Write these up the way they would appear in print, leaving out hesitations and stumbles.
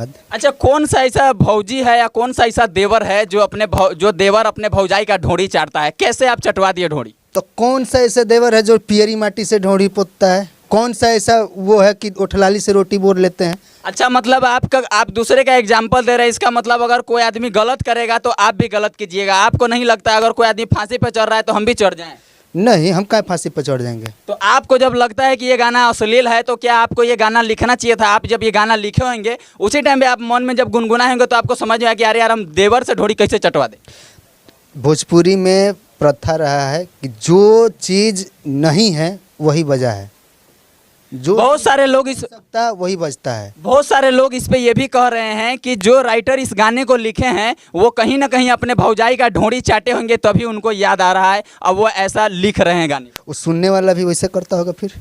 अच्छा, कौन सा ऐसा भौजी है या कौन सा ऐसा देवर है जो देवर अपने भौजाई का ढोड़ी चाटता है? कैसे आप चटवा दिए ढोड़ी? तो कौन सा ऐसा देवर है जो पियरी माटी से ढोड़ी पोतता है? कौन सा ऐसा वो है कि ओठलाली से रोटी बोर लेते हैं? अच्छा, मतलब आप दूसरे का एग्जाम्पल दे रहे हैं। इसका मतलब अगर कोई आदमी गलत करेगा तो आप भी गलत कीजिएगा। आपको नहीं लगता अगर कोई आदमी फांसी पे चढ़ रहा है तो हम भी चढ़ जाएं? नहीं, हम क्या फांसी पर चढ़ जाएंगे? तो आपको जब लगता है कि ये गाना अश्लील है तो क्या आपको ये गाना लिखना चाहिए था? आप जब ये गाना लिखे होंगे उसी टाइम पे आप मन में जब गुनगुनाए होंगे तो आपको समझ में आया कि अरे यार, हम देवर से ढोड़ी कैसे चटवा दें। भोजपुरी में प्रथा रहा है कि जो चीज़ नहीं है वही वजह है, जो बहुत सारे लोग वही बजता है। बहुत सारे लोग इस पे ये भी कह रहे हैं कि जो राइटर इस गाने को लिखे हैं वो कहीं ना कहीं अपने भौजाई का ढोड़ी चाटे होंगे तभी उनको याद आ रहा है, अब वो ऐसा लिख रहे हैं गाने। वो सुनने वाला भी वैसे करता होगा, फिर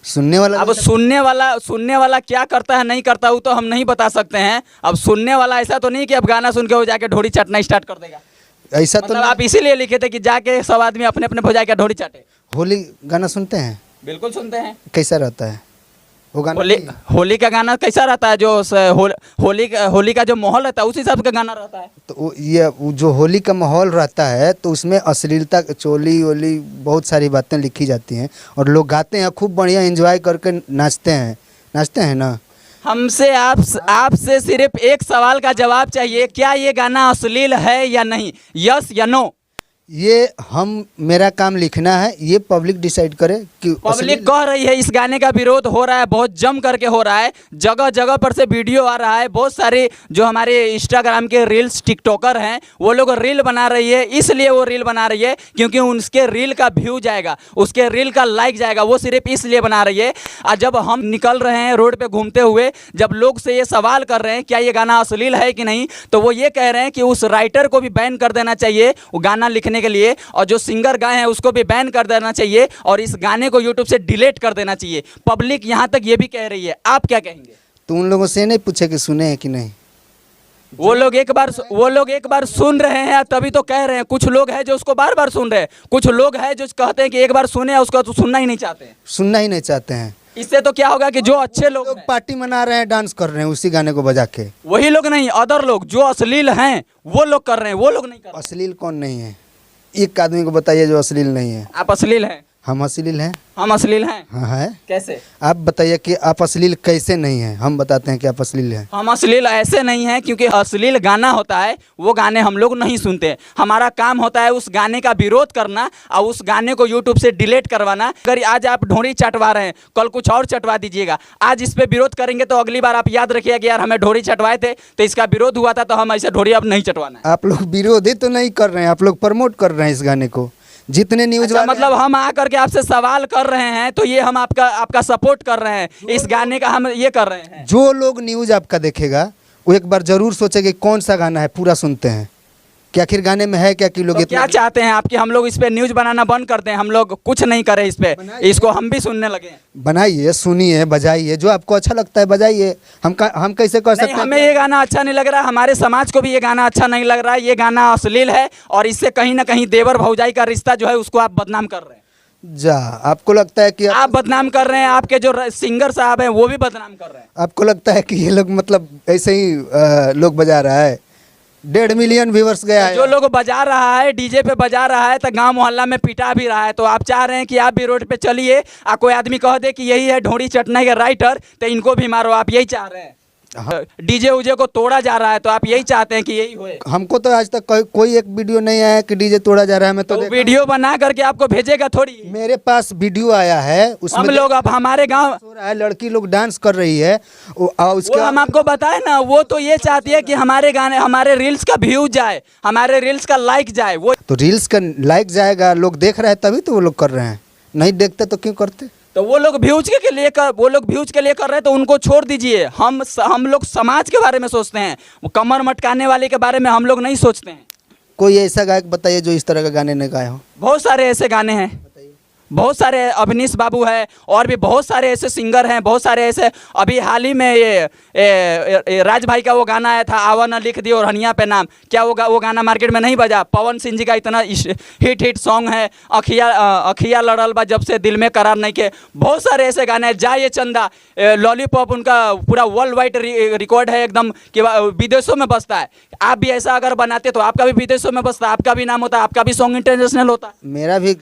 सुनने वाला अब सुनने वाला क्या करता है नहीं करता वो तो हम नहीं बता सकते हैं। अब सुनने वाला ऐसा तो नहीं कि अब गाना सुन के वो जाके ढोड़ी चाटना स्टार्ट कर देगा। ऐसा तो मतलब आप इसीलिए लिखे थे कि जाके सब आदमी अपने अपने भौजाई का ढोड़ी चाटे। होली गाना सुनते हैं? बिल्कुल सुनते हैं। कैसा रहता है वो गाना? होली का गाना कैसा रहता है? जो होली का जो माहौल रहता है उस हिसाब का गाना रहता है। तो वो जो होली का माहौल रहता है तो उसमें अश्लीलता, चोली वोली, बहुत सारी बातें लिखी जाती हैं और लोग गाते हैं, खूब बढ़िया एंजॉय करके नाचते हैं ना। हमसे आपसे सिर्फ एक सवाल का जवाब चाहिए, क्या ये गाना अश्लील है या नहीं? यस या नो? ये मेरा काम लिखना है, ये पब्लिक डिसाइड करे कि पब्लिक कह रही है इस गाने का विरोध हो रहा है, बहुत जम करके हो रहा है, जगह जगह पर से वीडियो आ रहा है। बहुत सारे जो हमारे इंस्टाग्राम के रील्स टिकटॉकर हैं वो लोग रील बना रही है, इसलिए वो रील बना रही है क्योंकि उसके रील का व्यू जाएगा, उसके रील का लाइक जाएगा, वो सिर्फ इसलिए बना रही है। और जब हम निकल रहे हैं रोड पे घूमते हुए, जब लोग से ये सवाल कर रहे हैं क्या ये गाना अश्लील है कि नहीं, तो वो ये कह रहे हैं कि उस राइटर को भी बैन कर देना चाहिए वो गाना लिखने के लिए, और जो सिंगर गाए हैं उसको भी बैन कर देना चाहिए और इस गाने को यूट्यूब से डिलीट कर देना चाहिए। पब्लिक यहां तक ये भी कह रही है, आप क्या कहेंगे? तो उन लोगों से नहीं पूछे कि सुने हैं कि नहीं? वो लोग एक बार सुन रहे हैं तभी तो कह रहे हैं। कुछ लोग हैं जो उसको बार बार सुन रहे हैं, कुछ लोग हैं जो कहते हैं कि एक बार सुने उसको तो सुनना ही नहीं चाहते हैं। इससे तो क्या होगा कि जो अच्छे लोग पार्टी मना रहे हैं, डांस कर रहे हैं उसी गाने को बजा के, वही लोग नहीं, अदर लोग जो अश्लील हैं वो लोग कर रहे हैं, वो लोग नहीं कर रहे। अश्लील कौन नहीं है? एक आदमी को बताइए जो अश्लील नहीं है। आप अश्लील हैं? हम अश्लील हैं। हम अश्लील हैं? हाँ है। कैसे? आप बताइए कि आप अश्लील कैसे नहीं हैं, हम बताते हैं कि आप अश्लील हैं। हम अश्लील ऐसे नहीं हैं क्योंकि अश्लील गाना होता है वो गाने हम लोग नहीं सुनते। हमारा काम होता है उस गाने का विरोध करना और उस गाने को यूट्यूब से डिलीट करवाना। अगर आज आप ढोरी चटवा रहे हैं, कल कुछ और चटवा दीजिएगा। आज इस पे विरोध करेंगे तो अगली बार आप याद रखिएगा कि यार हमें ढोरी चटवाए थे तो इसका विरोध हुआ था, तो हम ऐसे ढोरी अब नहीं चटवाना है। आप लोग विरोध ही तो नहीं कर रहे हैं, आप लोग प्रमोट कर रहे हैं इस गाने को। जितने न्यूज मतलब हम आकर के आपसे सवाल कर रहे हैं तो ये हम आपका सपोर्ट कर रहे हैं, इस गाने का हम ये कर रहे हैं। जो लोग न्यूज आपका देखेगा वो एक बार जरूर सोचेगा कौन सा गाना है, पूरा सुनते हैं कि आखिर गाने में है क्या, कि लोग तो क्या चाहते हैं आपकी हम लोग इस पे न्यूज बनाना बंद कर दें? हम लोग कुछ नहीं करें इस पे, इसको हम भी सुनने लगे। बनाइए, सुनिए, बजाइए, जो आपको अच्छा लगता है बजाइए। हम कैसे कह सकते हैं? हमें ये गाना अच्छा नहीं लग रहा है, हमारे समाज को भी ये गाना अच्छा नहीं लग रहा है। ये गाना अश्लील है और इससे कहीं ना कहीं देवर भौजाई का रिश्ता जो है उसको आप बदनाम कर रहे हैं। जा, आपको लगता है कि आप बदनाम कर रहे हैं, आपके जो सिंगर साहब हैं वो भी बदनाम कर रहे हैं। आपको लगता है कि ये लोग मतलब ऐसे ही लोग बजा रहा है? 1.5 मिलियन व्यूवर्स गया है। जो लोग बजा रहा है, डीजे पे बजा रहा है, तो गांव मोहल्ला में पिटा भी रहा है। तो आप चाह रहे हैं कि आप भी रोड पे चलिए और कोई आदमी कह दे कि यही है ढोड़ी चटने के राइटर, तो इनको भी मारो, आप यही चाह रहे हैं? डीजे उजे को तोड़ा जा रहा है तो आप यही चाहते हैं कि यही होए? हमको तो आज तक कोई एक वीडियो नहीं आया कि डीजे तोड़ा जा रहा है। मैं तो वीडियो बना करके आपको भेजेगा थोड़ी। मेरे पास वीडियो आया है, उसमें हम लोग अब हमारे गांव लड़की लोग डांस कर रही है, उसका हम आपको बताए ना, वो तो ये चाहती है कि हमारे गाने, हमारे रील्स का व्यू जाए, हमारे रील्स का लाइक जाए। वो तो रील्स का लाइक जाएगा, लोग देख रहे हैं तभी तो वो लोग कर रहे हैं, नहीं देखते तो क्यों करते? तो वो लोग व्यूज के लिए कर रहे हैं तो उनको छोड़ दीजिए। हम लोग समाज के बारे में सोचते हैं, कमर मटकाने वाले के बारे में हम लोग नहीं सोचते हैं। कोई ऐसा गायक बताइए जो इस तरह का गाने ने गाए हो। बहुत सारे ऐसे गाने हैं, बहुत सारे अवनीश बाबू है और भी बहुत सारे ऐसे सिंगर हैं, बहुत सारे ऐसे। अभी हाल ही में ये राज भाई का वो गाना आया था, आवा न लिख दियो और हनिया पे नाम, क्या वो गाना मार्केट में नहीं बजा? पवन सिंह जी का इतना हिट सॉन्ग है, अखिया लड़ल बा जब से दिल में करार नहीं के। बहुत सारे ऐसे गाने हैं, जा ये चंदा, लॉलीपॉप, उनका पूरा वर्ल्ड वाइड रिकॉर्ड है एकदम कि विदेशों में बसता है। आप भी ऐसा अगर बनाते तो आपका भी विदेशों में बसता, आपका भी नाम होता, आपका भी सॉन्ग इंटरनेशनल होता। मेरा भी